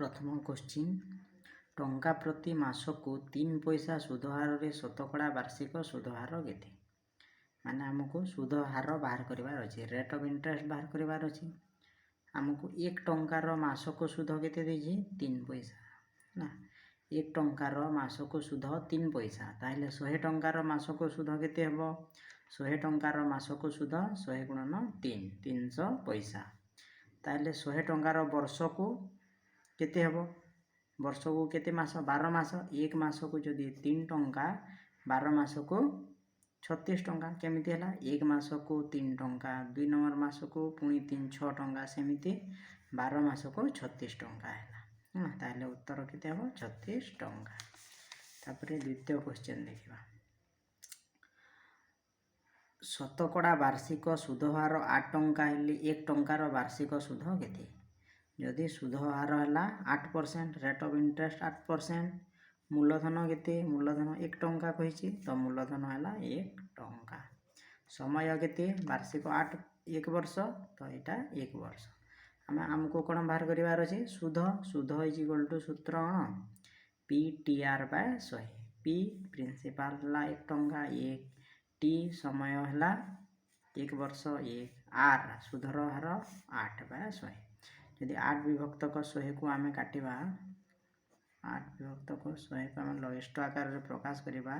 प्रथम क्वेश्चन टंका प्रति मासकू 3 पैसा सुध हार रे शतकड़ा वार्षिक सुध हार केते माने हमको सुध हार बाहर करबार अछि रेट ऑफ इंटरेस्ट बाहर करबार अछि हमको 1 टंकार मासक सुध केते देछि 3 पैसा ना 1 टंकार मासक सुध 3 पैसा ताहले 100 टंकार मासक सुध केते हेबो 100 टंकार मासक सुध 100 गुणन 3 300 पैसा ताहले 100 टंकार वर्ष को केते हेबो वर्ष को केते मास 12 मास एक मास को जदि 3 टंका 12 मास को 36 टंका केमिति हला एक मास को 3 टंका 2 नंबर मास को पुणी 3 6 टंका सेमिति 12 मास को 36 टंका हला ताहले उत्तर केते हेबो 36 टंका। तापरे द्वितीय क्वेश्चन देखिबा शतकड़ा वार्षिक सुध हार 8 टंका हेले 1 टंकार वार्षिक सुध केते जदि सुध हार है 8% रेट ऑफ इंटरेस्ट 8% मूलधन केते मूलधन 1 टंका कही तो मूलधन है 1 टंका समय केते वार्षिक 8 1 वर्ष तो यहाँ 1 वर्ष आमको कौन बाहर करार अच्छे सुध सुध इक्वल टू सूत्र P T R by 100 P principal है 1 टंका 1 टी समय है 1 वर्ष 1 आर सुधर हार 8 बाय 100 यदि 8 विभक्त 100 को आम काटिबा 8 विभक्त 100 को आम लघिष्ठ आकार रे प्रकाश करिबा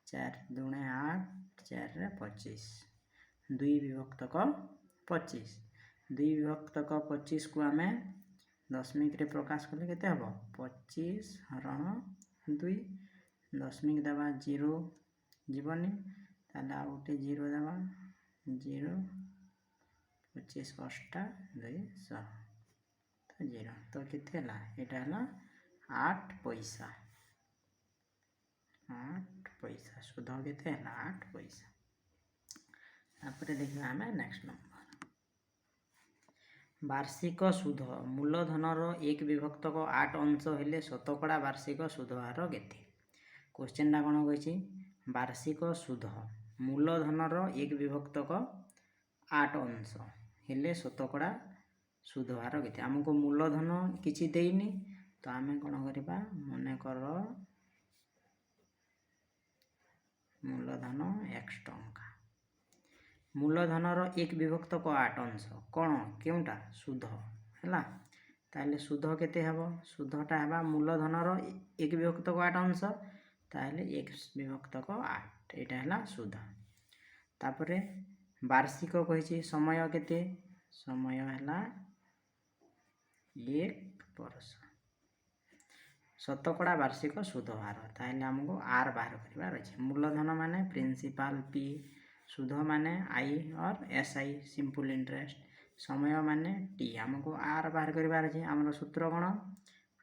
4 दूणे 8 4 रे 25 2 विभक्त 25 2 विभक्त 25 को आम दशमिक रे प्रकाश कले केते हबो 25 हरण 2 दशमिक देबा 0 जीवनी ताला उठे 0 देबा 0 25 अष्टा 200 0 तो कितने है यहाँ है 8 पैसा सुध केते है 8 पैसा। तापर देखिए आम नेक्स्ट नंबर वार्षिक सुध मूलधनर 1 विभक्त 8 अंश हेले शतकड़ा वार्षिक सुध हार केते क्वेश्चन कौन कही वार्षिक सुध मूलधनर 1 विभक्त 8 अंश हेले शतकड़ा सुध हार केते आमको मूलधन किछि देइनी तो आम कौन करबा मन कर मूलधन x टंका मूलधनर 1 विभक्त 8 अंश कौन केउटा सुध है ताले सुध केते हेबो सुधटा हेबा मूलधनर 1 विभक्त 8 अंश ताले 1 विभक्त 8 एटा है सुध। तापरे वार्षिक कही समय केते समय है 1 वर्ष शतकड़ा वार्षिक सुध हार ताहले हमको आर बाहर करिवार अछि मूलधन माने प्रिंसिपल पी सुध माने आई और एस आई सिंपल इंटरेस्ट समय माने टी हमको आर बाहर करिवार अछि हमर सूत्र कोन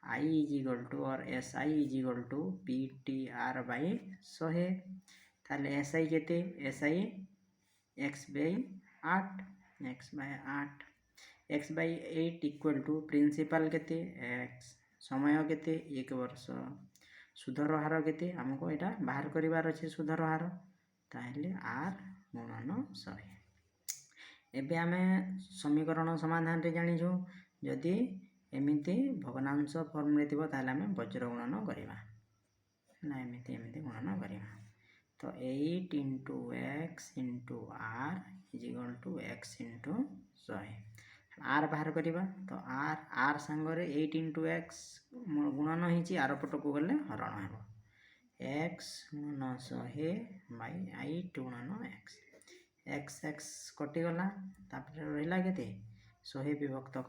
आई इज इक्वल टू और S I is equal to P T R by 100 ताहले एस आई केते S I x by 8 x by 8 x by 8 equal to principal केते x समय केते 1 वर्ष सुधर हार केते हमको एटा बाहर करिवार अछि सुधर हार ताहले r गुणन 100 एबे आमे समीकरण समाधान रे जानि जो यदि एमिति भग्नांश फॉर्म रे थिबो ताहले आमे वज्र गुणन करिवा ना एमिति गुणन करिवा तो 8 into x into r is equal to x into 100 r बाहर करिबा तो r संगरे 8 into x गुणन हिची आर पट को गले हरण हेबो x गुणन 100 by 8 गुणन x x कटि गला तापर रहिला केते 100 विभक्त 8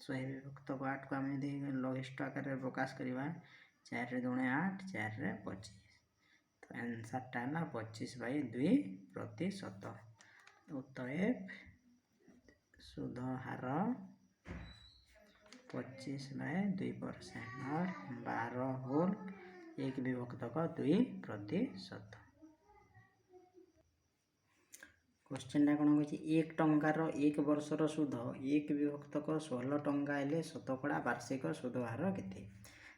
100 विभक्त 8 को हम दे लघिष्ठ आकार रे प्रकाश करिबा 4 रे 2 8 4 रे 25 तो आंसर टा ना 25/2% उत्तर सुध हार 25/2% और 12 होल 1 विभक्त 2%। क्वेश्चन कौन कही 1 टंकार 1 वर्षर सुध 1 विभक्त 16 टंका हेले शतकड़ा वार्षिक सुध हार केते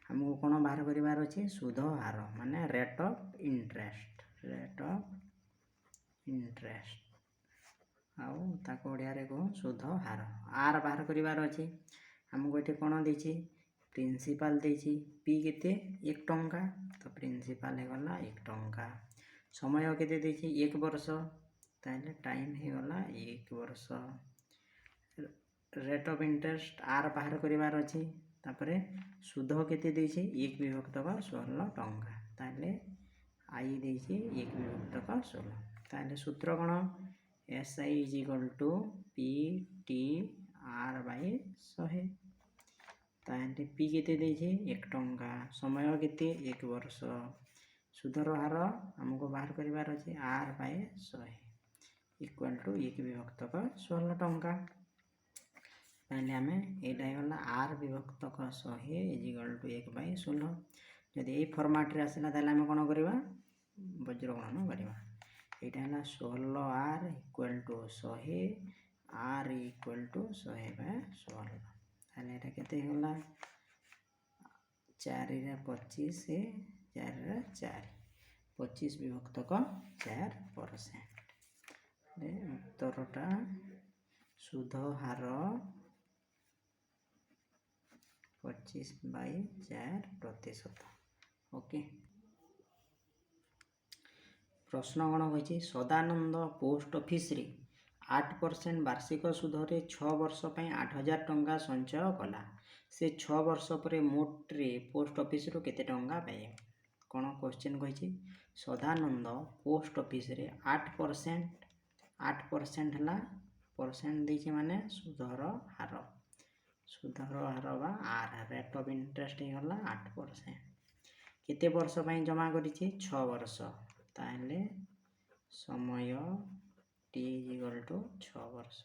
हमको कौन बाहर करिवार अछि सुध हार माने रेट ऑफ इंटरेस्ट आउ ताको ओडिया रे को सुध हार आर बाहर करिवार अछि आमको ये कौन देछि प्रिंसिपल देछि पी केते 1 टंका तो प्रिंसिपल हो गला 1 टंका समय केते देछि 1 वर्ष ताले टाइम हो गला 1 वर्ष रेट ऑफ इंटरेस्ट आर बाहर करिवार अछि तापरे सुध केते देछि 1 विभक्त 16 टंका ताले आई देछि 1 विभक्त 16 ताले सूत्र कोन SI is equal to PT R by 100 ताले P केते देछि 1 टंका समय केते 1 वर्ष सुधर हार हमको बाहर करिवार अछि R बाय 100 इक्वल टू 1 विभक्त 16 टंका ताले आमे एटा गला R विभक्त 100 इज इक्वल टू 1 बाय 16 जदि ए फॉर्मेट रे आसिला ताले आमे कोन करबा वज्र गणन करबा एटा हला 16R equal to 100 R equal to 100 by 16 ताले एटा केते होला 4 रे 25 से 4 रे 4 25 विभक्त 4% दे उत्तरटा सुध हार 25 बाय 4%। ओके प्रश्न कौन कही सदानंद पोस्ट ऑफिस रे 8% वार्षिक सुधरे 6 वर्ष पर 8,000 टंका संचय कला से 6 वर्ष पर मोट रे पोस्ट ऑफिस रो केते टंका पाए कौन क्वेश्चन कही सदानंद पोस्ट ऑफिस रे 8% हला परसेंट देछि माने सुधर हार बा आर रेट ऑफ इंटरेस्ट गला 8% केते वर्ष पई जमा करिछि 6 वर्ष ताले समय t इक्वल टू 6 वर्ष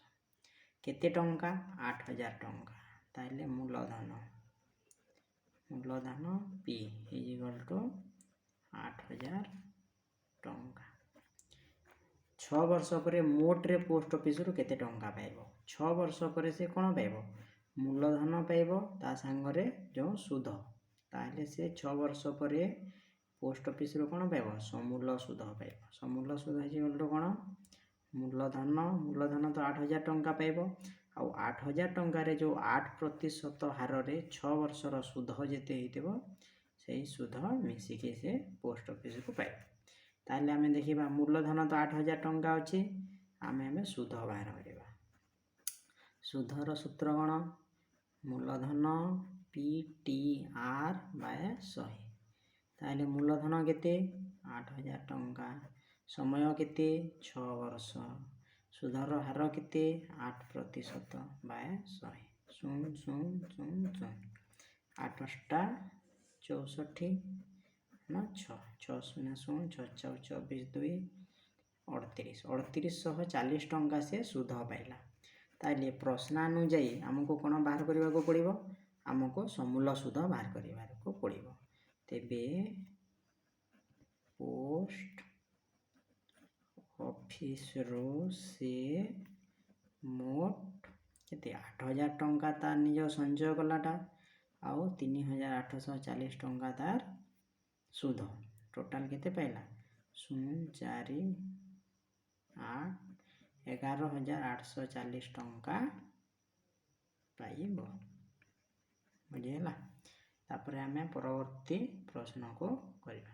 केते टंका 8,000 टंका ताले मूलधन p इक्वल टू 8,000 टंका 6 वर्ष पर मोट रे पोस्ट ऑफिस रो केते टंका पाइबो 6 वर्ष पर से कोन पाइबो मूलधन पाइबो ता संगरे जो सुध ताले से 6 वर्ष पर पोस्ट ऑफिस रो कोन पाइबो समूल सुध पाइबो समूल सुध हे गलतो कोन मूलधन तो 8,000 टंका पाइबो आ 8,000 टंका रे जो 8% हार रे 6 वर्ष रो सुध जेते हेतिबो सेही सुध मिसी के से पोस्ट ऑफिस को पाइबो ताले हमें देखिबा मूलधन तो 8,000 टंका अछि हमें सुध बाहर करबा सुधर सूत्र कोन मूलधन PTR बाय 100 ताले मूलधन केते 8,000 टंका समय केते 6 वर्ष सुधर हार केते 8% बाय 100 0 8 64 ना 6 0 0 6 24 2 3840 टंका से सुध पाइला ताले प्रश्नानुଯାयी हमको कोन बाहर करबा को पड़िबो हमको समूल सुध बाहर करबा को पड़िबो तेबे पोस्ट ऑफिस रो से मोट केते 8,000 टंका तार निज संचय कलाटा आउ 3,840 टंका तार सुध टोटल केते पाइला 0 4 8 11,840 टंका पाइबो बुझेला तापर हमें परवर्ती प्रश्न को करबा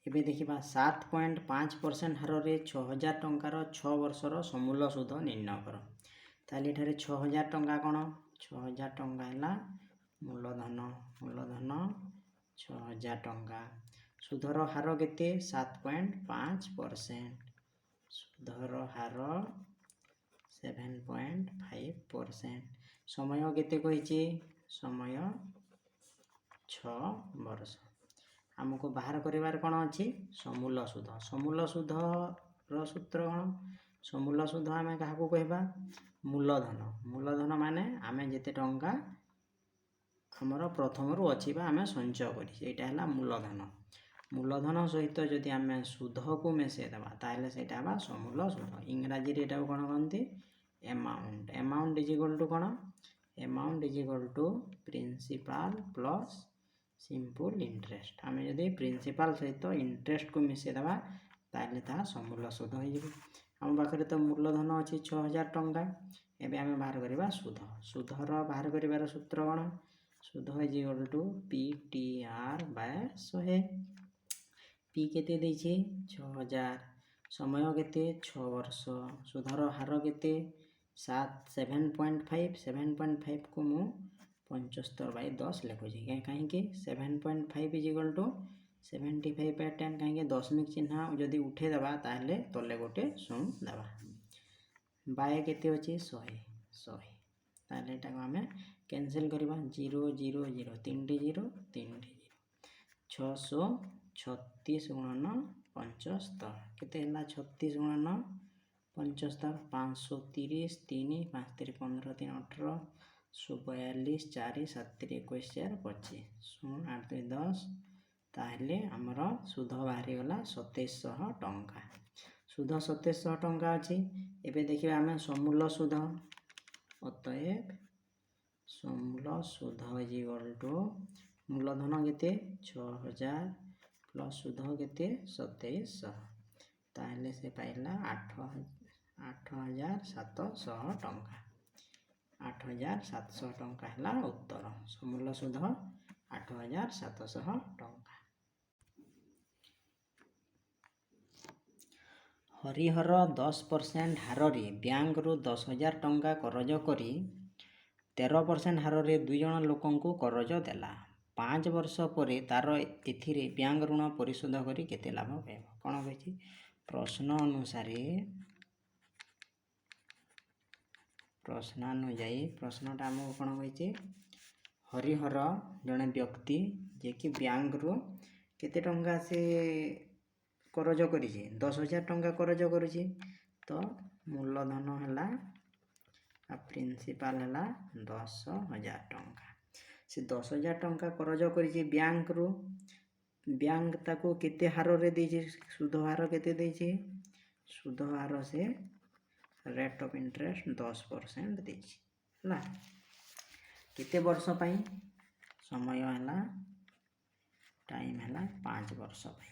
एबे देखिबा 7.5% हार रे 6,000 टंकार 6 वर्ष रो समूल सुध निर्णय कर ताले ठारे 6,000 टंका कोन 6,000 टंका हला मूलधन 6,000 टंका सुधर हार केते 7.5% सुधर हार 7.5% समय केते कहिछि समय 6 वर्ष हमको बाहर करिवार कोन अछि समूल सुध रो सूत्र कोन समूल सुध हमें काहा को कहबा मूलधन माने हमें जेते टंका हमर प्रथम रु अछि बा हमें संचय करि एटा हला मूलधन सहित जदि आमे सुध को मिसे दबा ताले सेटा बा समूल सुध इंग्रजी रे एटा कोन कहंती अमाउंट इज इक्वल टू कोन amount is equal to principal plus simple interest आमे जदि प्रिंसिपल सहित इंटरेस्ट को मिसे दबा ताले ता समूल सुध हो जिवो हम पाखरे तो मूलधन अछि 6,000 टंका ଏବେ ଆମେ ବାହାର କରିବା ସୁଧ। ସୁଧର ବାହାର କରିବାର ସୂତ୍ର କ'ଣ? ସୁଧ is equal to PTR/100। P କେତେ ଦେଇଛି? 6000। ସମୟ କେତେ? 6 ବର୍ଷ। ସୁଧର ହାର କେତେ? 7.5। 7.5କୁ ମୁଁ 75/10 ଲେଖୁଛି। କାହିଁକି? 7.5 ଇଜ୍ ଇକ୍ୱାଲ୍ ଟୁ 75/10। କାହିଁକି? ଦଶମିକ ଚିହ୍ନ ଯଦି ଉଠେଇଦେବା ତାହେଲେ ତଳେ ଗୋଟେ ଶୂନ ଦେବା। ବାଏ କେତେ ଅଛି? 100। ତାହେଲେ ଏଟାକୁ ଆମେ କ୍ୟାନସେଲ୍ କରିବା। 0 0 0 3ଟି 0 3ଟି 0। 636 ଗୁଣନ 75 କେତେ ହେଲା? 36 ଗୁଣନ 75 530 3 5 3 15 3 18 42 4 7 3 21 4 25 0 8 2 10। ତାହେଲେ ଆମର ସୁଧ ବାହାରିଗଲା 2700 ଟଙ୍କା। ସୁଧ 2700 ଟଙ୍କା ଅଛି। ଏବେ ଦେଖିବା ଆମେ ସମୂଲ ସୁଧ। ଅତଏବ ସମୂଲ ସୁଧ ଇଜ୍ ଇକ୍ୱାଲ୍ ଟୁ ମୂଳଧନ କେତେ? 6000 ପ୍ଲସ୍ ସୁଧ କେତେ? 2700। ତାହେଲେ ସେ ପାଇଲା 8700 ଟଙ୍କା। 8700 ଟଙ୍କା ହେଲା ଉତ୍ତର। ସମୂଲ ସୁଧ 8700 ଟଙ୍କା। ହରିହର 10% ହାରରେ ବ୍ୟାଙ୍କରୁ 10,000 ଟଙ୍କା କରଜ କରି 13% ହାରରେ 2 ଜଣ ଲୋକଙ୍କୁ କରଜ ଦେଲା। 5 ବର୍ଷ ପରେ ତାର ଏଥିରେ ବ୍ୟାଙ୍କ ଋଣ ପରିଶୋଧ କରି କେତେ ଲାଭ ପାଇବ? କ'ଣ କହିଛି? ପ୍ରଶ୍ନାନୁଯାୟୀ ପ୍ରଶ୍ନଟା ଆମକୁ କ'ଣ କହିଛି? ହରିହର ଜଣେ ବ୍ୟକ୍ତି ଯିଏକି ବ୍ୟାଙ୍କରୁ କେତେ ଟଙ୍କା ସେ କରଜ କରିଛି? 10,000 ଟଙ୍କା କରଜ କରୁଛି। ତ ମୂଳଧନ ହେଲା ପ୍ରିନ୍ସିପାଲ ହେଲା 10,000 ଟଙ୍କା। ସେ 10,000 ଟଙ୍କା କରଜ କରିଛି ବ୍ୟାଙ୍କରୁ। ବ୍ୟାଙ୍କ ତାକୁ କେତେ ହାରରେ ଦେଇଛି? ସୁଧ ହାର କେତେ ଦେଇଛି? ସୁଧ ହାର ସେ ରେଟ୍ ଅଫ୍ ଇଣ୍ଟରେଷ୍ଟ 10% ଦେଇଛି ହେଲା। କେତେ ବର୍ଷ ପାଇଁ? ସମୟ ହେଲା ଟାଇମ୍ ହେଲା 5 ବର୍ଷ ପାଇଁ।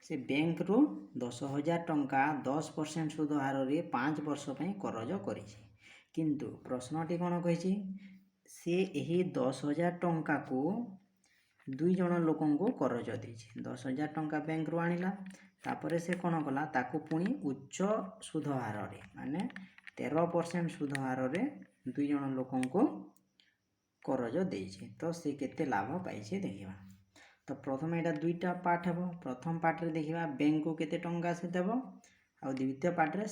ସେ ବ୍ୟାଙ୍କରୁ 10,000 ଟଙ୍କା 10% ସୁଧ ହାରରେ 5 ବର୍ଷ ପାଇଁ କରଜ କରିଛି। କିନ୍ତୁ ପ୍ରଶ୍ନଟି କ'ଣ କହିଛି? ସେ ଏହି 10,000 ଟଙ୍କାକୁ 2 ଜଣ ଲୋକଙ୍କୁ କରଜ ଦେଇଛି। 10,000 ଟଙ୍କା ବ୍ୟାଙ୍କରୁ ଆଣିଲା, ତାପରେ ସେ କ'ଣ କଲା? ତାକୁ ପୁଣି ଉଚ୍ଚ ସୁଧ ହାରରେ ମାନେ 13% ସୁଧ ହାରରେ 2 ଜଣ ଲୋକଙ୍କୁ କରଜ ଦେଇଛି। ତ ସେ କେତେ ଲାଭ ପାଇଛି ଦେଖିବା। ତ ପ୍ରଥମେ ଏଇଟା ଦୁଇଟା ପାର୍ଟ ହେବ। ପ୍ରଥମ ପାର୍ଟରେ ଦେଖିବା ବ୍ୟାଙ୍କକୁ କେତେ ଟଙ୍କା ସେ ଦେବ, ଆଉ ଦ୍ୱିତୀୟ ପାର୍ଟରେ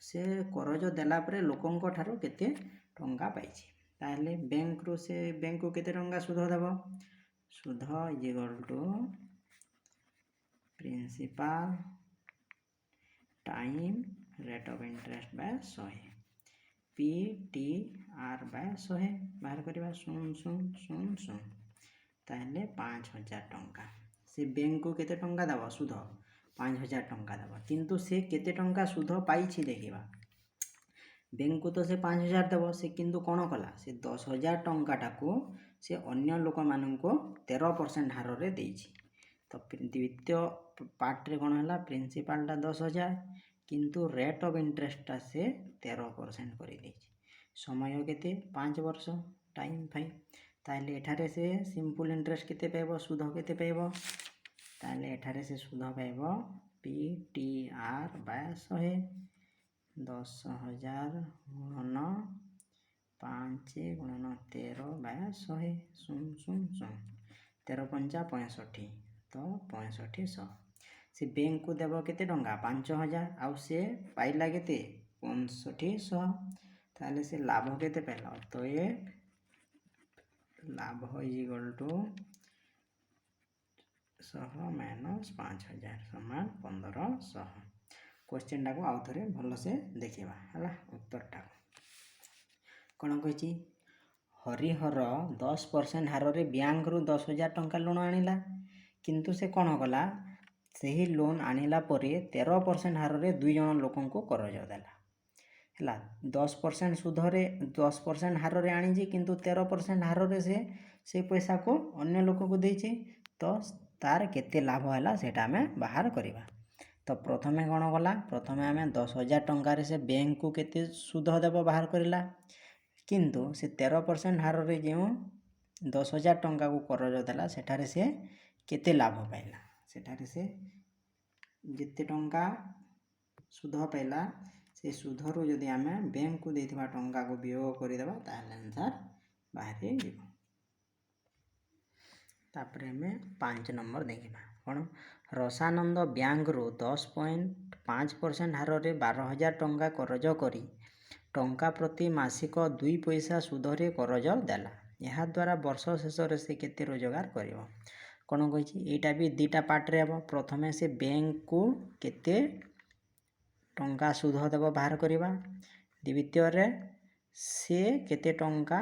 ସେ କରଜ ଦେଲା ପରେ ଲୋକଙ୍କ ଠାରୁ କେତେ ଟଙ୍କା ପାଇଛି। ତାହେଲେ ବ୍ୟାଙ୍କକୁ କେତେ ଟଙ୍କା ସୁଧ ଦେବ? ସୁଧ is equal to principal time rate of interest Bai 100। PTR/100 ବାହାର କରିବା। 0.000। ତାହେଲେ 5,000 ଟଙ୍କା। ସେ ବ୍ୟାଙ୍କକୁ କେତେ ଟଙ୍କା ଦେବ? ସୁଧ 5,000 ଟଙ୍କା ଦେବ। କିନ୍ତୁ ସେ କେତେ ଟଙ୍କା ସୁଧ ପାଇଛି ଦେଖିବା। ବ୍ୟାଙ୍କକୁ ତ ସେ 5,000 ଦେବ। ସେ କିନ୍ତୁ କ'ଣ କଲା? ସେ 10,000 ଟଙ୍କାଟାକୁ ସେ ଅନ୍ୟ ଲୋକମାନଙ୍କୁ 13% ହାରରେ ଦେଇଛି। ତ ଦ୍ୱିତୀୟ ପାର୍ଟରେ କ'ଣ ହେଲା? ପ୍ରିନ୍ସିପାଲଟା 10,000 କିନ୍ତୁ ରେଟ୍ ଅଫ୍ ଇଣ୍ଟରେଷ୍ଟଟା ସେ 13% କରିଦେଇଛି। ସମୟ କେତେ? 5 ବର୍ଷ। ଟାଇମ୍ 5। ତାହେଲେ ଏଠାରେ ସେ ସିମ୍ପଲ୍ ଇଣ୍ଟରେଷ୍ଟ କେତେ ପାଇବ? ସୁଧ କେତେ ପାଇବ? ତାହେଲେ ଏଠାରେ ସେ ସୁଧ ପାଇବ PTR/100 10,000 ଗୁଣନ 5 ଗୁଣନ 13/100 0.000। 13×5 = 65। ତ 6500। ସେ ବ୍ୟାଙ୍କକୁ ଦେବ କେତେ ଟଙ୍କା? 5,000। ଆଉ ସେ ପାଇଲା କେତେ? 6500। ତାହେଲେ ସେ ଲାଭ କେତେ ପାଇଲା? ଅତଏବ ଲାଭ ଇଜ୍ ଇକ୍ୱାଲ୍ ଟୁ 100 - 5,000 ସମାନ 1500। କ୍ୱେଶ୍ଚିନ୍ଟାକୁ ଆଉ ଥରେ ଭଲସେ ଦେଖିବା ହେଲା। ଉତ୍ତରଟାକୁ କ'ଣ କହିଛି? ହରିହର 10% ହାରରେ ବ୍ୟାଙ୍କରୁ 10,000 ଟଙ୍କା ଲୁଣ ଆଣିଲା। କିନ୍ତୁ ସେ କ'ଣ କଲା? ସେହି ଲୋନ୍ ଆଣିଲା ପରେ 13% ହାରରେ 2 ଜଣ ଲୋକଙ୍କୁ କରଜ ଦେଲା ହେଲା। 10% ସୁଧରେ 10% ହାରରେ ଆଣିଛି, କିନ୍ତୁ 13% ହାରରେ ସେ ପଇସାକୁ ଅନ୍ୟ ଲୋକକୁ ଦେଇଛି। ତ ତାର କେତେ ଲାଭ ହେଲା ସେଇଟା ଆମେ ବାହାର କରିବା। तो प्रथमे कौन कला प्रथमे आम 10,000 टंकार से बैंक को केते सुध देव बाहर करला किंतु से 13% हार रे जो 10,000 टंका को करज देला सेठारे से केते लाभ पाइला सेठारे से जिते टंका सुध पाइला से सुधरू जदि आम बैंक को देथिबा टंका को वियोग करदेबा ताहले आंसर बाहरी जीव। तापर हमें 5 नंबर देखा कौन रसानंद बैंक रु 10.5% हार रे 12,000 टंका करज करी टंका प्रति मासिक 2 पैसा सुधरे करज देला यह द्वारा वर्ष शेष से केते रोजगार करिवो कौन कही यहाँ भी दुटा पार्ट्रे हम प्रथमे से बैंक को केते टंका सुध देव बाहर करवा द्वितीय से केते टंका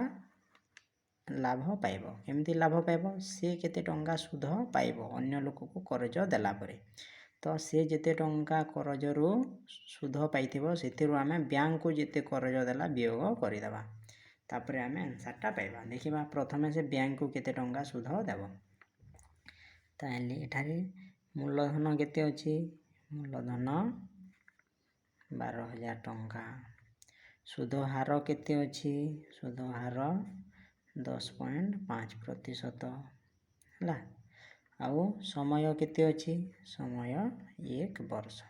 लाभ पाइब केमती लाभ पाइब से केते टंका सुध पाइब अन्य लोक को करज देला परे तो से जेते टंका करजरू सुध पाइथिबो सेथिरु आमे बैंक को जेते करज देला वियोग करदेबा तापर आमे आंसरटा पाइबा देखिबा प्रथमे से बैंक को केते टंका सुध देबो ताहले एठारे मूलधन केते अछि मूलधन 12,000 टंका सुध हार केते अछि सुध हार 10.5% है आउ समय केते अछि समय 1 वर्ष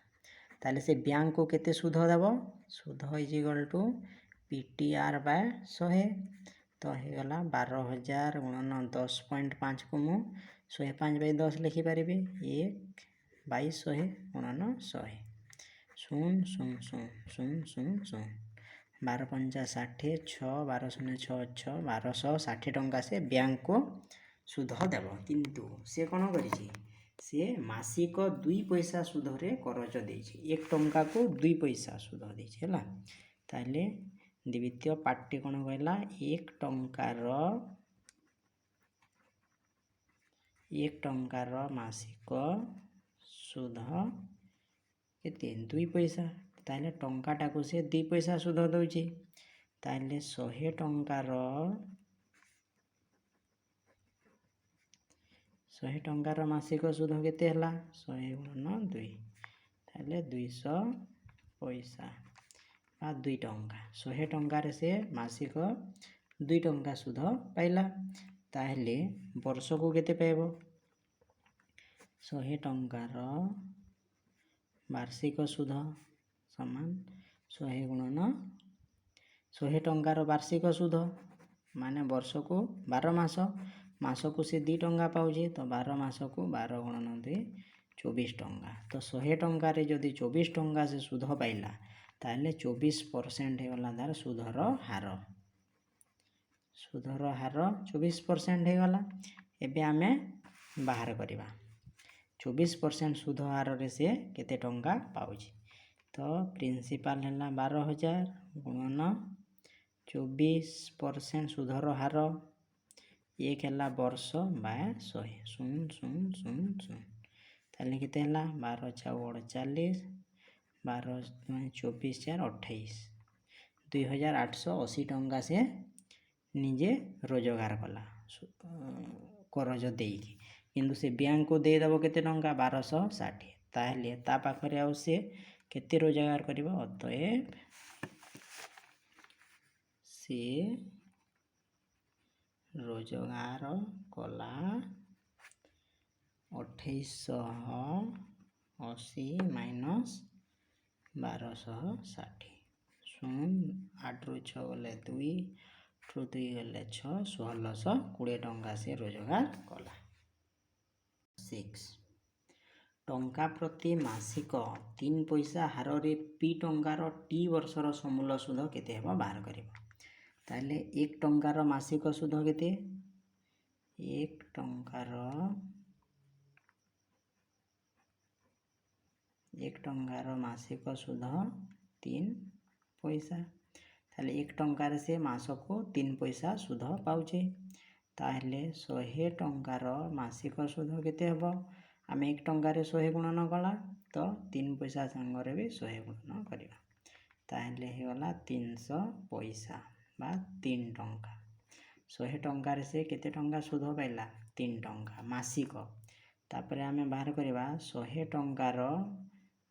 ताले से बैंक को केते सुध देव सुध is equal to PTR by 100 तो हो गला 12,000 गुणन 10.5 को मु 105 बाय 10 लिखि पारिबे 1 बाय 100 गुणन 100 शून्य शून्य शून्य शून्य शून्य शून्य 12×5 60 6 12×0 6 1260 टंका से बैंक को सुध देव किंतु से कौन करिछि से मासिक 2 पैसा सुधरे करज देछि 1 टंका को 2 पैसा सुध देछि हैला ताले द्वितीय पार्टी कौन कहला 1 टंकार मासिक सुध केते 2 पैसा ताले टंकाटा को से 2 पैसा सुध दउछि ताले 100 टंकार मासिक सुध केते हला 100 गुणन 2 ताले 200 पैसा आ 2 टंका 100 टंकार से मासिक 2 टंका सुध पाइला ताहले वर्ष को केते पाइबो 100 टंकार वार्षिक सुध समान 100 गुणन 100 टंकार वार्षिक सुध माने वर्ष को 12 मास मास को से 2 टंका पाउजे तो 12 मास को 12 गुणन 2 24 टंका तो 100 टंकार जदि 24 टंका से सुध पाइला ताहले 24% हेगला तार सुधर हार 24% हेगला एबे आमे बाहर करिबा 24% सुध हार रे से केते टंका पाउछि तो प्रिंसिपल है 12,000 गुणन 24% सुधर हार 1 है वर्ष बाय 100 शून्य शून्य शून्य शून्य ताले केते है 12 × 48 12 24 4 28 2,880 टंका से निजे रोजगार कला करज देकी किंतु से बैंक को दे देबो केते टंका 1260 ताहले ता पाखरे आउ से केते रोजगार करिबो अतएव से रोजगार कला 2880 माइनस 1260 शून्य 8 ରୁ 6 गले 2 ରୁ 2 गले 6 1620 टंका से रोजगार कला 6 टंका प्रति मासिक 3 पैसा हार रे पी टंकार टी वर्षर समूल सुध केते हेबा बाहर करिबो ताले 1 टंकार मासिक सुध केते 1 टंकार मासिक सुध 3 पैसा ताले 1 टंकार से मासको 3 पैसा सुध पाउचे ताहले 100 टंकार मासिक सुध केते हेबो आम 1 टंकार 100 गुणन कला तो 3 पैसा संगे भी 100 गुणन करिबा ताहले हेगला 300 पैसा बा 3 टंका 100 टंकार से केते टंका सुध पाइला 3 टंका मासिक तापरे आमे बाहर करिबा 100 टंकार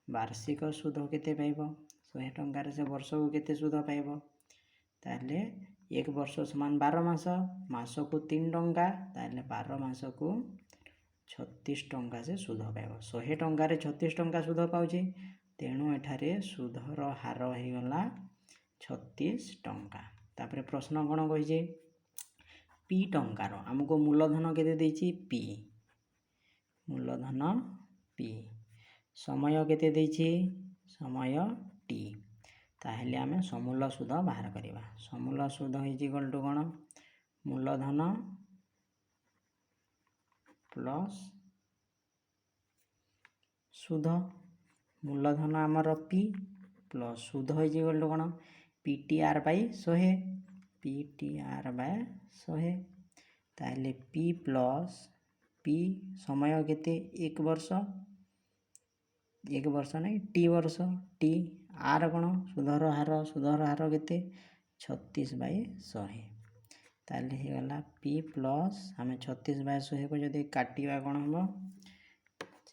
ବାର୍ଷିକ ସୁଧ କେତେ ପାଇବ 100 ଟଙ୍କାରେ ସେ ବର୍ଷକୁ କେତେ ସୁଧ ପାଇବ ତାହେଲେ 1 ବର୍ଷ ସମାନ 12 ମାସ ମାସକୁ 3 ଟଙ୍କା ତାହେଲେ 12 ମାସକୁ 36 ଟଙ୍କା ସେ ସୁଧ ପାଇବ 100 ଟଙ୍କାରେ 36 ଟଙ୍କା ସୁଧ ପାଉଛି ତେଣୁ ଏଠାରେ ସୁଧର ହାର ହେଇଗଲା 36 ଟଙ୍କା ତାପରେ ପ୍ରଶ୍ନ କ'ଣ କହିଛି ପି ଟଙ୍କାର ଆମକୁ ମୂଳଧନ କେତେ ଦେଇଛି ପି ମୂଳଧନ ପି ସମୟ କେତେ ଦେଇଛି ସମୟ ଟି ତାହେଲେ ଆମେ ସମୂଳ ସୁଧ ବାହାର କରିବା ସମୂଳ ସୁଧ ହେଇଛି ଇକ୍ୱାଲ୍ କ'ଣ ମୂଳଧନ ପ୍ଲସ୍ ସୁଧ ମୂଳଧନ ଆମର ପି ପ୍ଲସ୍ ସୁଧ ହେଇଛି ଇକ୍ୱାଲ୍ କ'ଣ PTR ବାଇ 100 PTR ବାଇ 100 ତାହେଲେ P ପ୍ଲସ୍ P ସମୟ କେତେ 1 ବର୍ଷ ନାହିଁ ଟି ବର୍ଷ ଟି ଆର କ'ଣ ସୁଧର ହାର କେତେ 36/100 ତାହେଲେ ହେଇଗଲା P ପ୍ଲସ୍ ଆମେ 36/100 କୁ ଯଦି କାଟିବା କ'ଣ ହେବ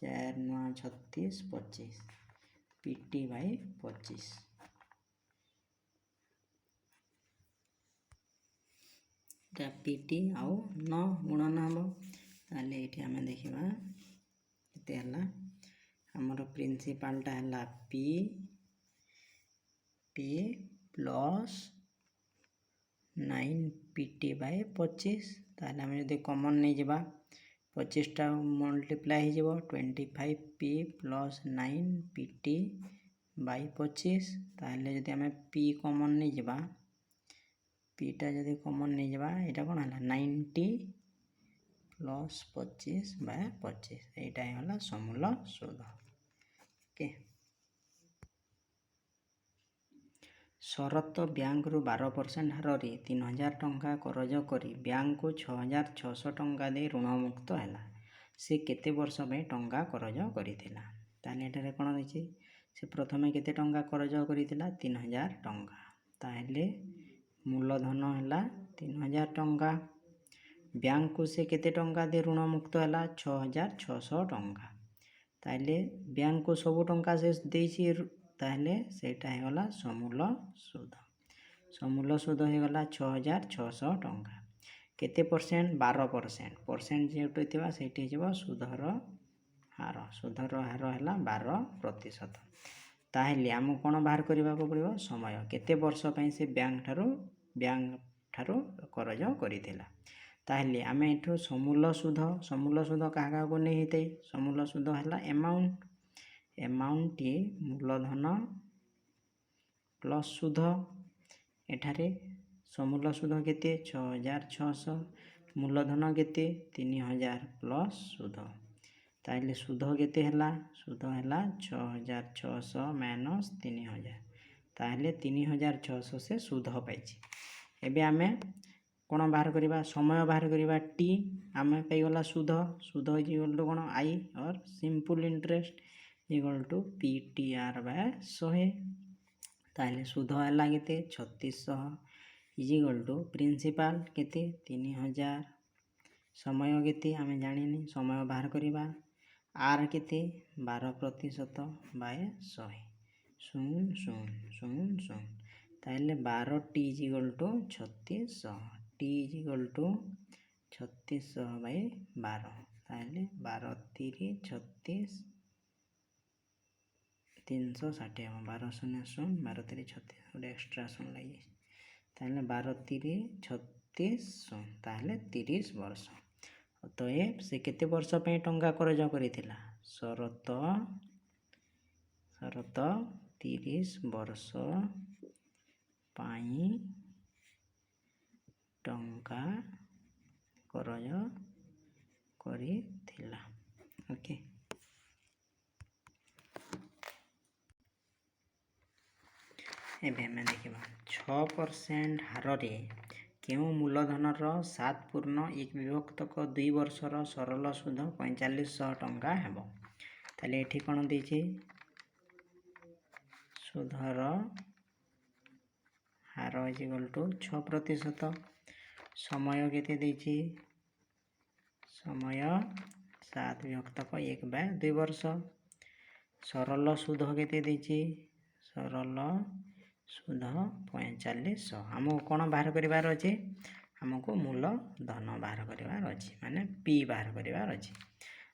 4 9 36 25 PT/25 এটা PT ଆଉ 9 ଗୁଣନ ହେବ ତାହେଲେ ଏଠି ଆମେ ଦେଖିବା କେତେ ହେଲା ଆମର ପ୍ରିନ୍ସିପାଲଟା ହେଲା P ପ୍ଲସ୍ 9 PT/25 ତାହେଲେ ଆମେ ଯଦି କମନ୍ ନେଇଯିବା 25ଟା ମଲ୍ଟିପ୍ଲାଏ ହେଇଯିବ 25P ପ୍ଲସ୍ 9 PT/25 ତାହେଲେ ଯଦି ଆମେ P କମନ୍ ନେଇଯିବା Pଟା ଯଦି କମନ୍ ନେଇଯିବା ଏଇଟା କ'ଣ ହେଲା 90 ପ୍ଲସ୍ 25/25 এইটা ହେଲା ସମୂଳ ସୁଧ ଓକେ ଶରତ ବ୍ୟାଙ୍କରୁ 12% ହାରରେ 3000 ଟଙ୍କା କରଜ କରି ବ୍ୟାଙ୍କକୁ 6600 ଟଙ୍କା ଦେଇ ଋଣମୁକ୍ତ ହେଲା ସେ କେତେ ବର୍ଷ ପାଇଁ ଟଙ୍କା କରଜ କରିଥିଲା ତାହେଲେ ଏଠାରେ କ'ଣ ଦେଇଛି ସେ ପ୍ରଥମେ କେତେ ଟଙ୍କା କରଜ କରିଥିଲା 3000 ଟଙ୍କା ତାହେଲେ ମୂଳଧନ ହେଲା 3000 ଟଙ୍କା ବ୍ୟାଙ୍କକୁ ସେ କେତେ ଟଙ୍କା ଦେଇ ଋଣମୁକ୍ତ ହେଲା 6600 ଟଙ୍କା ତାହେଲେ ବ୍ୟାଙ୍କକୁ ସବୁ ଟଙ୍କା ସେ ଦେଇଛି ତାହେଲେ ସେଇଟା ହେଇଗଲା ସମୂଳ ସୁଧ ହେଇଗଲା 6600 ଟଙ୍କା କେତେ ପରସେଣ୍ଟ 12% ପରସେଣ୍ଟ ଯେଉଁଠି ଥିବା ସେଇଠି ହେଇଯିବ ସୁଧର ହାର ହେଲା 12% ତାହେଲେ ଆମକୁ କ'ଣ ବାହାର କରିବାକୁ ପଡ଼ିବ ସମୟ କେତେ ବର୍ଷ ପାଇଁ ସେ ବ୍ୟାଙ୍କ ଠାରୁ କରଜ କରିଥିଲା ତାହେଲେ ଆମେ ଏଠୁ ସମୂଳ ସୁଧ କାହା କାହାକୁ ନେଇ ହେଇଥାଏ ସମୂଳ ସୁଧ ହେଲା ଆମାଉଣ୍ଟଟି ମୂଳଧନ ପ୍ଲସ୍ ସୁଧ ଏଠାରେ ସମୂଳ ସୁଧ କେତେ 6600 ମୂଳଧନ କେତେ 3000 ପ୍ଲସ୍ ସୁଧ ତାହେଲେ ସୁଧ କେତେ ହେଲା ସୁଧ ହେଲା 6600 ମାଇନସ୍ 3000 ତାହେଲେ 3600 ସେ ସୁଧ ପାଇଛି ଏବେ ଆମେ କ'ଣ ବାହାର କରିବା ସମୟ ବାହାର କରିବା ଟି ଆମେ ପାଇଗଲା ସୁଧ ଇକ୍ୱାଲ୍ ଟୁ କ'ଣ I or simple interest equal to PTR/100 ତାହେଲେ ସୁଧ ହେଲା କେତେ 3600 ଇକ୍ୱାଲ୍ ଟୁ ପ୍ରିନ୍ସିପାଲ କେତେ 3000 ସମୟ କେତେ ଆମେ ଜାଣିନି ସମୟ ବାହାର କରିବା R କେତେ 12% ବାଇ 100 0 ତାହେଲେ 12T equal to 3600 T equal to 3600/12 ତାହେଲେ 12 3 36 360 ହେବ 12 0 0 12 3 36 ଗୋଟେ ଏକ୍ସଟ୍ରା ଶୂନ ଲାଗିଯାଇଛି ତାହେଲେ 12 3 36 ତାହେଲେ 30 ବର୍ଷ ଅତଏବ ସେ କେତେ ବର୍ଷ ପାଇଁ ଟଙ୍କା କରଜ କରିଥିଲା ଶରତ 30 ବର୍ଷ ପାଇଁ ଟଙ୍କା କରଜ କରିଥିଲା ଓକେ ଏବେ ଆମେ ଦେଖିବା 6% ହାରରେ କେଉଁ ମୂଳଧନର 7/1 ବର୍ଷର ସରଳ ସୁଧ 4500 ଟଙ୍କା ହେବ ତାହେଲେ ଏଠି କ'ଣ ଦେଇଛି ସୁଧର ହାର ଇକ୍ୱାଲ୍ ଟୁ 6% ସମୟ କେତେ ଦେଇଛି ସମୟ 7/1 ବର୍ଷ सरल सुध केते देछि सरल सुध 4500 हमको कौन बाहर करिवार अछि हमको मूलधन बाहर करिवार अछि माने पी बाहर करिवार अछि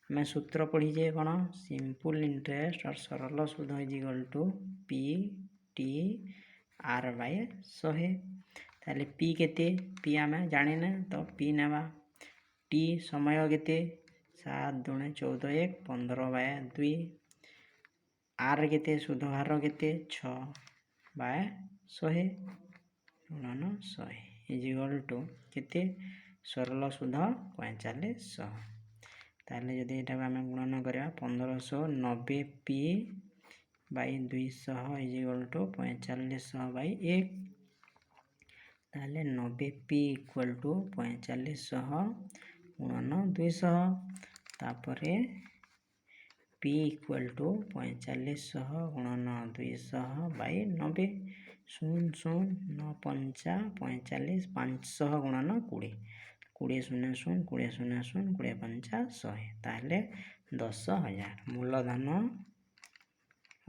हमें सूत्र पढ़ीजे कौन सिंपल इंटरेस्ट और सरल सुध is equal to P T R by 100 ताले पी केते पी आमे जानिने तो पी नेबा टी समय केते 7 दूने 14 1 15 बाय 2 आर केते सुध हार केते 6 बाय 100 गुणन 100 इज इक्वल टू केते सरल सुध 4500 ताले यदि एटा आमे गुणन करिया 1590 P by 200 is equal to 4500 by 1 ताले 90 पी इक्वल टू 4500 गुणन 200 तापरे पी इक्वल टू 4500 गुणन 200 बाय 90 0 0 9 5 45 500 गुणन 20 20 0 0 20 0 0 20 5 100 ताले 10,000 मूलधन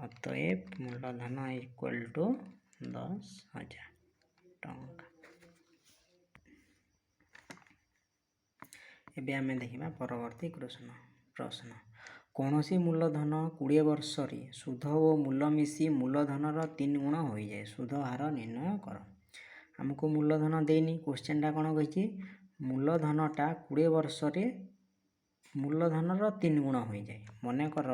अतएव मूलधन इक्वल टू 10,000 टंका। एबे आमे देखिबा परवर्ती प्रश्न कौन सी मूलधन 20 वर्ष रे सुध और मूल मिसी मूलधन 3 गुण हो जाए सुध हार निर्णय कर हमको मूलधन देनी क्वेश्चन कौन कही मूलधनटा 20 वर्ष रे मूलधन 3 गुण हो जाए मनकर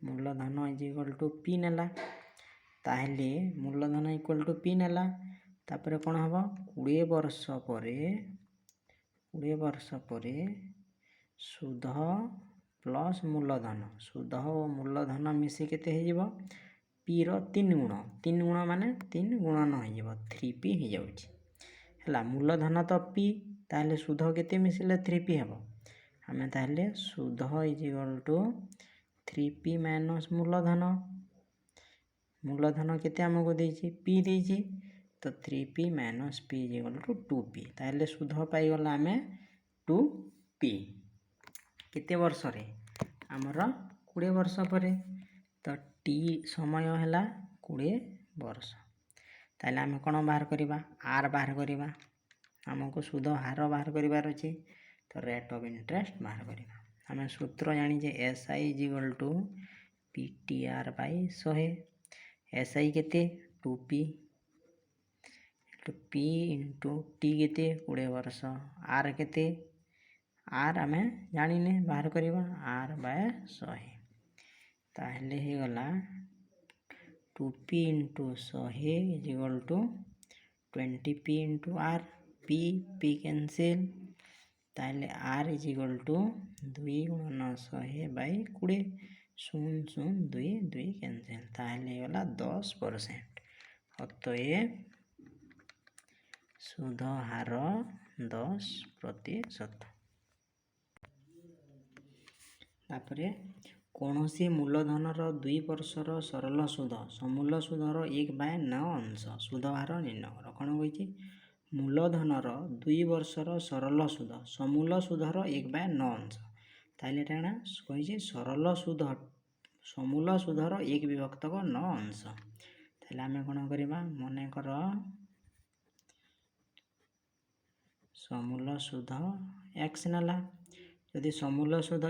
मूलधन इज इक्वल टू पी नेला ताहले मूलधन इक्वल टू पी नेला तापर कौन हम 20 वर्ष पर सुध प्लस मूलधन सुध और मूलधन मिसी केते हो पी रो 3 गुण माने 3 गुणन हो 3p हो जाउची हला मूलधन तो पी ताहले सुध केते मिसिले 3p हबो हमें ताहले सुध is equal to 3p minus मूलधन केते हमको देछि p देछि तो 3p minus p is equal to 2p ताहले सुध पाई गला हमें 2p केते वर्ष रे हमर 20 वर्ष पर तो t समय हैला 20 वर्ष ताहले हमें कोन बाहर करिबा r बाहर करिबा हमको सुध हार बाहर करिवार अछि तो रेट ऑफ इंटरेस्ट बाहर करिबा हमें सूत्र जानि जे SI is equal to PTR by 100 SI केते 2p p इंटू t केते 20 वर्ष r केते r हमें जानिने बाहर करिबा r बाय 100 ताहले हे गला 2p into 100 is equal to 20p into r p cancel ताहले r इज इक्वल टू 2 गुणन 100 बाय 20 0 0 2 2 कैंसिल ताहले गला 10% अतएव सुध हार 10%। तापरे कौन सी मूलधन 2 वर्षर सरल सुध समूल सुधर 1/9 अंश सुध हार निर्णय कर कौन कही मूलधन 2 वर्षर सरल सुध समूल सुधर 1/9 अंश ताहले टाणा कही सरल सुध समूल सुधर 1/9 अंश ताहले आमे कोन करिबा मने कर समूल सुध x नेला यदि समूल सुध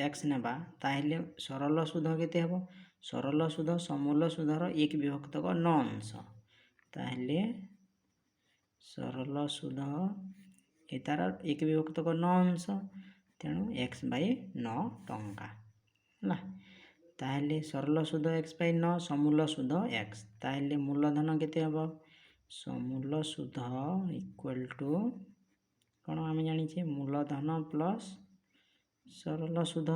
x नेबा ताहले सरल सुध केते हबो सरल सुध समूल सुधर 1/9 अंश ताहले सरल सुध एतार 1/9 अंश तेणु x/9 टंका हला ताहले सरल सुध x/9 समूल सुध x ताहले मूलधन केते हबो समूल सुध इक्वल टू कौन आम जानी मूलधन प्लस सरल सुध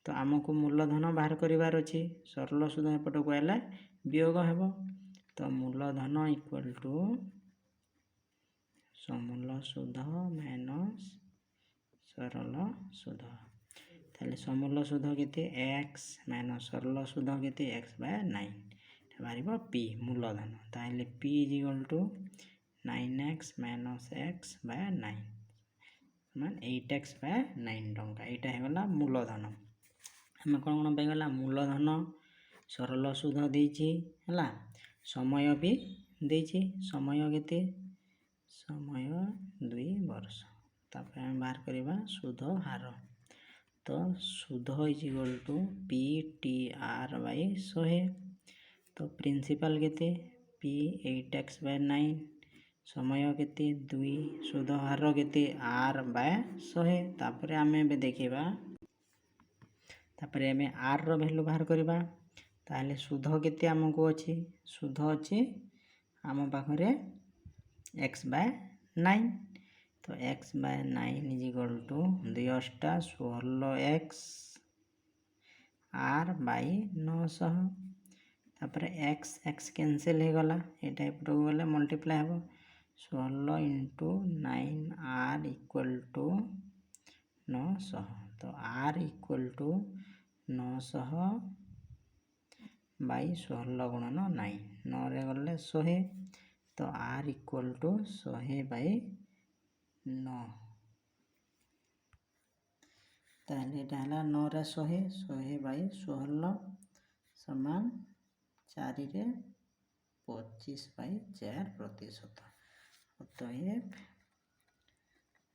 तो आमको मूलधन बाहर करिवार अछि सरल सुध एपट को आले वियोग हेबो तो मूलधन इक्वल टू समूल सुध माइनस सरल सुध ताले समूल सुध केते x माइनस सरल सुध केते x/9 बारिबो p मूलधन ताले p is equal to 9x minus x/9 समान 8x/9 टंका एटा हेगला मूलधन आम कौन पाइगला मूलधन सरल सुध देछि हला समय भी देछि समय केते समय 2 वर्ष तापर हम बाहर करबा सुध हार तो सुध इज इक्वल टू PTR/100 तो प्रिंसिपल केते P 8x/9 समय केते 2 सुध हार केते R/100 तापर आमे बे देखिबा तापर आमे R रो वैल्यू बाहर करबा ताले सुध केते हमको अछि सुध अछि हम पाखरे x/9 तो x/9 is equal to 2 * 16x R/900 तापर x कैंसिल हे गला एटा एपटो गले मल्टीप्लाई हेबो 16 * 9R = 900 तो R = 900 / 16 गुणन 9 9 रे गले 100 तो R = 100/9 ताले एटा हला 9 रे 100 100/16 समान 4 रे 25/4% अतएव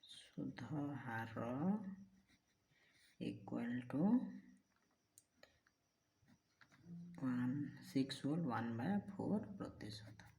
सुध हार इक्वल टू 6 1/4%।